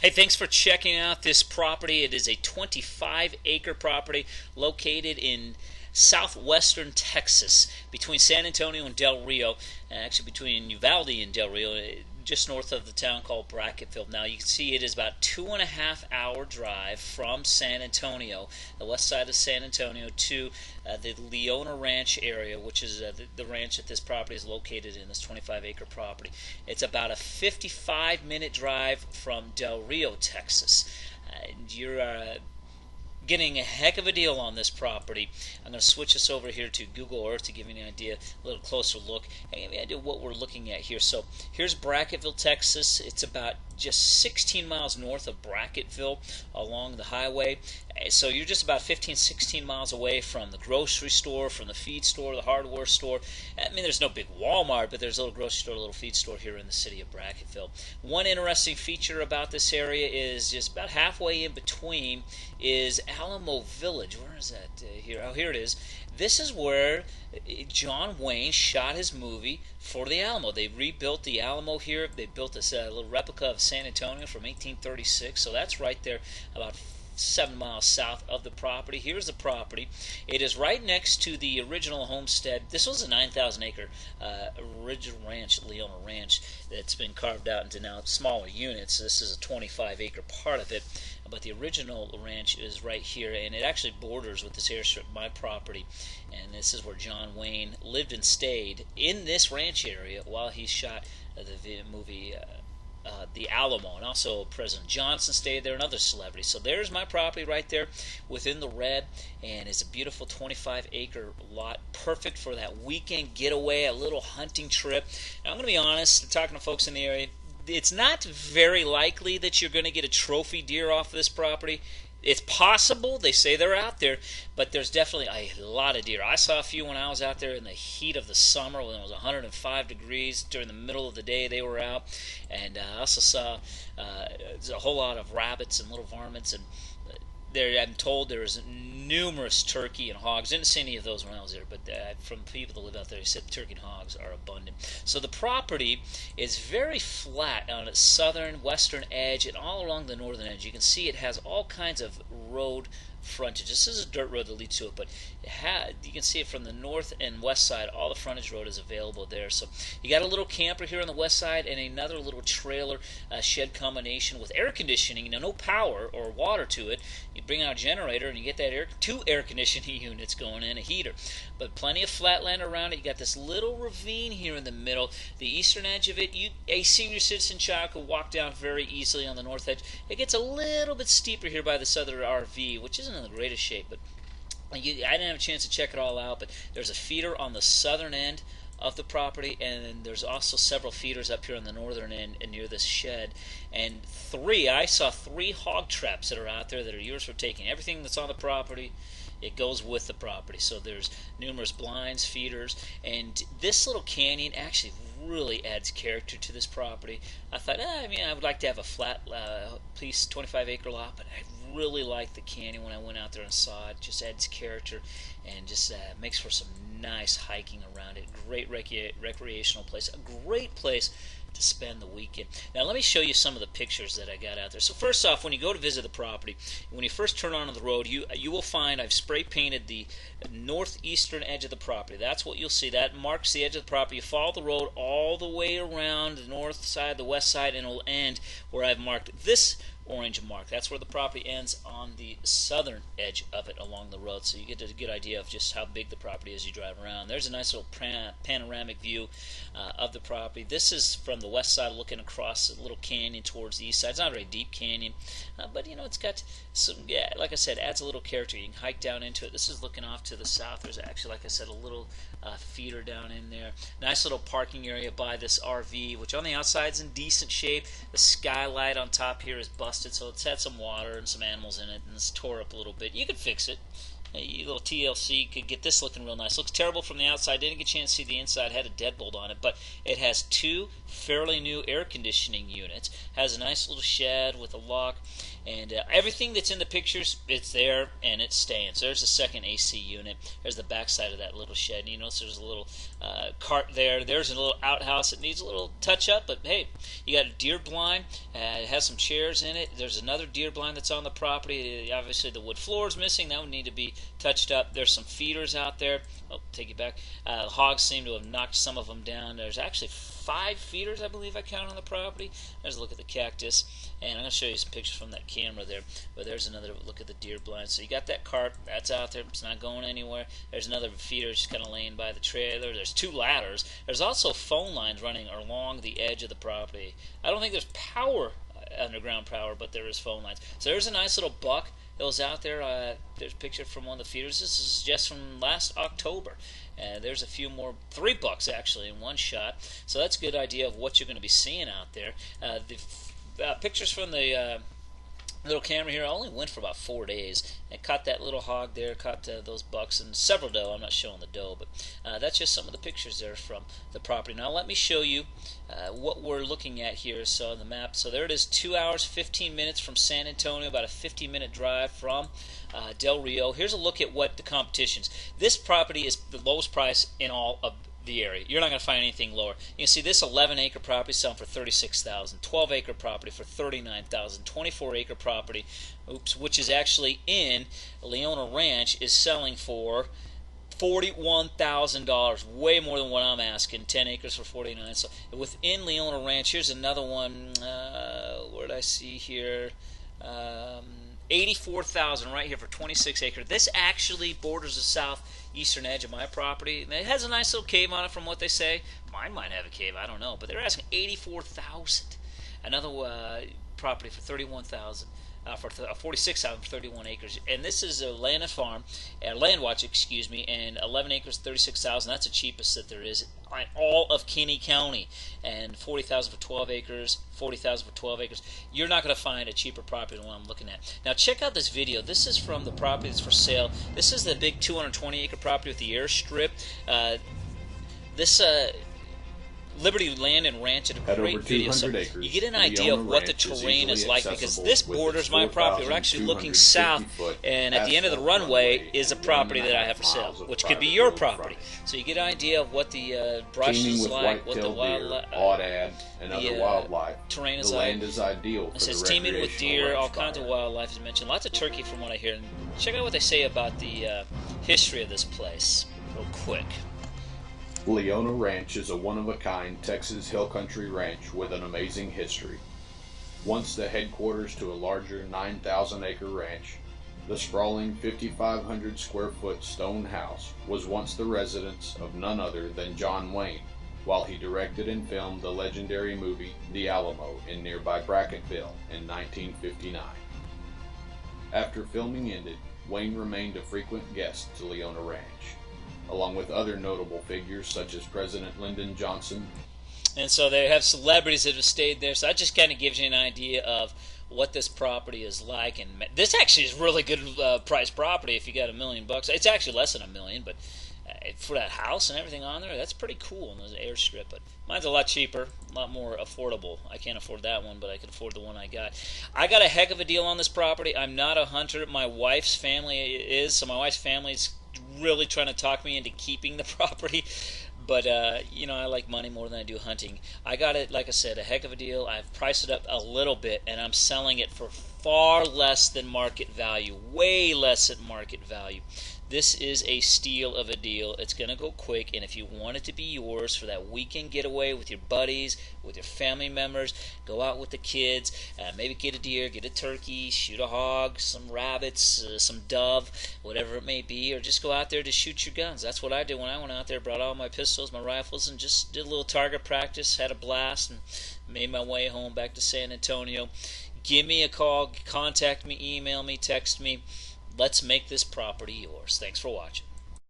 Hey, thanks for checking out this property. It is a 25-acre property located in southwestern Texas between San Antonio and Del Rio, actually between Uvalde and Del Rio, just north of the town called Bracketville. Now you can see it is about 2.5 hour drive from San Antonio, the west side of San Antonio, to the Leona Ranch area, which is the ranch that this property is located in, this 25-acre property. It's about a 55-minute drive from Del Rio, Texas. You're getting a heck of a deal on this property. I'm going to switch us over here to Google Earth to give you an idea, a little closer look, and give you an idea of what we're looking at here. So here's Bracketville, Texas. It's about just 16 miles north of Bracketville along the highway. So you're just about 15, 16 miles away from the grocery store, from the feed store, the hardware store. I mean, there's no big Walmart, but there's a little grocery store, a little feed store here in the city of Bracketville. One interesting feature about this area is just about halfway in between is Alamo Village. Where is that here? Oh, here it is. This is where John Wayne shot his movie for the Alamo. They rebuilt the Alamo here. They built this little replica of San Antonio from 1836. So that's right there, about 7 miles south of the property. Here's the property. It is right next to the original homestead. This was a 9,000-acre original ranch, Leona Ranch, that's been carved out into now smaller units. This is a 25-acre part of it, but the original ranch is right here, and it actually borders with this airstrip, my property. And this is where John Wayne lived and stayed in this ranch area while he shot the movie the Alamo, and also President Johnson stayed there and other celebrities. So there's my property right there within the red, and it's a beautiful 25-acre lot, perfect for that weekend getaway, a little hunting trip. Now, I'm going to be honest, talking to folks in the area, it's not very likely that you're going to get a trophy deer off of this property. It's possible, they say they're out there, but there's definitely a lot of deer. I saw a few when I was out there in the heat of the summer when it was 105 degrees. During the middle of the day they were out. And I also saw a whole lot of rabbits and little varmints, and I'm told there's numerous turkey and hogs. Didn't see any of those when I was there, but from people that live out there, they said turkey and hogs are abundant. So the property is very flat on its southern, western edge, and all along the northern edge. You can see it has all kinds of road frontage. This is a dirt road that leads to it, but you can see it from the north and west side. All the frontage road is available there. So you got a little camper here on the west side and another little trailer shed combination with air conditioning. Now, no power or water to it. You bring out a generator and you get that two air conditioning units going in, a heater. But plenty of flat land around it. You got this little ravine here in the middle. The eastern edge of it, a senior citizen child could walk down very easily on the north edge. It gets a little bit steeper here by this other RV, which isn't in the greatest shape, but I didn't have a chance to check it all out. But there's a feeder on the southern end of the property, and there's also several feeders up here on the northern end and near this shed. And I saw three hog traps that are out there that are yours for taking. Everything that's on the property, it goes with the property. So there's numerous blinds, feeders, and this little canyon actually really adds character to this property. I thought, I would like to have a flat piece, 25-acre lot, but I really liked the canyon when I went out there and saw it. Just adds character and just makes for some nice hiking around it. Great recreational place, a great place to spend the weekend. Now let me show you some of the pictures that I got out there. So first off, when you go to visit the property, when you first turn onto the road, you will find I've spray painted the northeastern edge of the property. That's what you'll see. That marks the edge of the property. You follow the road all the way around the north side, the west side, and it'll end where I've marked this orange mark. That's where the property ends on the southern edge of it along the road. So you get a good idea of just how big the property is as you drive around. There's a nice little panoramic view of the property. This is from the west side looking across a little canyon towards the east side. It's not a very deep canyon, but it's got some, like I said, adds a little character. You can hike down into it. This is looking off to the south. There's actually, like I said, a little feeder down in there. Nice little parking area by this RV, which on the outside is in decent shape. The skylight on top here is busted, so it's had some water and some animals in it, and it's tore up a little bit. You could fix it. a little TLC could get this looking real nice. Looks terrible from the outside. Didn't get a chance to see the inside. Had a deadbolt on it, but it has two fairly new air conditioning units. Has a nice little shed with a lock, and everything that's in the pictures, it's there and it's staying. So there's the second AC unit. There's the back side of that little shed. And you notice there's a little cart there. There's a little outhouse that needs a little touch up, but hey, you got a deer blind. It has some chairs in it. There's another deer blind that's on the property. Obviously the wood floor is missing. That would need to be touched up. There's some feeders out there. Oh, take it back. Hogs seem to have knocked some of them down. There's actually 5 feeders, I believe I count, on the property. There's a look at the cactus, and I'm going to show you some pictures from that camera there. But there's another look at the deer blind. So you got that cart, that's out there, it's not going anywhere. There's another feeder just kind of laying by the trailer. There's 2 ladders. There's also phone lines running along the edge of the property. I don't think there's power, underground power, but there is phone lines. So there's a nice little buck that was out there. There's a picture from one of the feeders. This is just from last October. There's a few more, 3 bucks actually in one shot. So that's a good idea of what you're going to be seeing out there. The pictures from the little camera here only went for about 4 days. I caught that little hog there, caught those bucks and several doe. I'm not showing the doe, but that's just some of the pictures there from the property. Now let me show you what we're looking at here. So on the map, so there it is, 2 hours 15 minutes from San Antonio, about a 15-minute drive from Del Rio. Here's a look at what the competition's. This property is the lowest price in all of the area. You're not going to find anything lower. You can see this 11-acre property selling for $36,000, 12-acre property for $39,000, 24-acre property, which is actually in Leona Ranch, is selling for $41,000, way more than what I'm asking. 10 acres for $49,000. So within Leona Ranch, here's another one. What did I see here? $84,000 right here for 26 acres. This actually borders the southeastern edge of my property. It has a nice little cave on it, from what they say. Mine might have a cave, I don't know, but they're asking $84,000. Another property for $31,000. For 46,000 for 31 acres, and this is a land farm, land watch, excuse me, and 11 acres, 36,000. That's the cheapest that there is in all of Kinney County, and 40,000 for 12 acres, 40,000 for 12 acres. You're not going to find a cheaper property than what I'm looking at. Now check out this video. This is from the property that's for sale. This is the big 220-acre property with the airstrip. This Liberty Land and Ranch did a great video, so you get an idea of what the terrain is like, because this borders my property. We're actually looking south, and at the end of the runway is a property that I have for sale, which could be your property. So you get an idea of what the brush is like, what the wildlife, terrain is like. It says teeming with deer, all kinds of wildlife is mentioned. Lots of turkey from what I hear. And check out what they say about the history of this place real quick. Leona Ranch is a one-of-a-kind Texas hill country ranch with an amazing history. Once the headquarters to a larger 9,000-acre ranch, the sprawling 5,500 square foot stone house was once the residence of none other than John Wayne, while he directed and filmed the legendary movie The Alamo in nearby Bracketville in 1959. After filming ended, Wayne remained a frequent guest to Leona Ranch, along with other notable figures such as President Lyndon Johnson. And so they have celebrities that have stayed there, so that just kind of gives you an idea of what this property is like. And this actually is really good priced property if you got $1 million. It's actually less than $1 million, but for that house and everything on there, that's pretty cool. And there's an airstrip, but mine's a lot cheaper, a lot more affordable. I can't afford that one, but I can afford the one I got. I got a heck of a deal on this property. I'm not a hunter. My wife's family is, so my wife's family's really trying to talk me into keeping the property, but you know, I like money more than I do hunting. I got it, like I said, a heck of a deal. I've priced it up a little bit, and I'm selling it for far less than market value, way less than market value. This is a steal of a deal. It's going to go quick, and if you want it to be yours for that weekend getaway with your buddies, with your family members, go out with the kids, maybe get a deer, get a turkey, shoot a hog, some rabbits, some dove, whatever it may be, or just go out there to shoot your guns. That's what I did when I went out there, brought all my pistols, my rifles, and just did a little target practice, had a blast, and made my way home back to San Antonio. Give me a call, contact me, email me, text me. Let's make this property yours. Thanks for watching.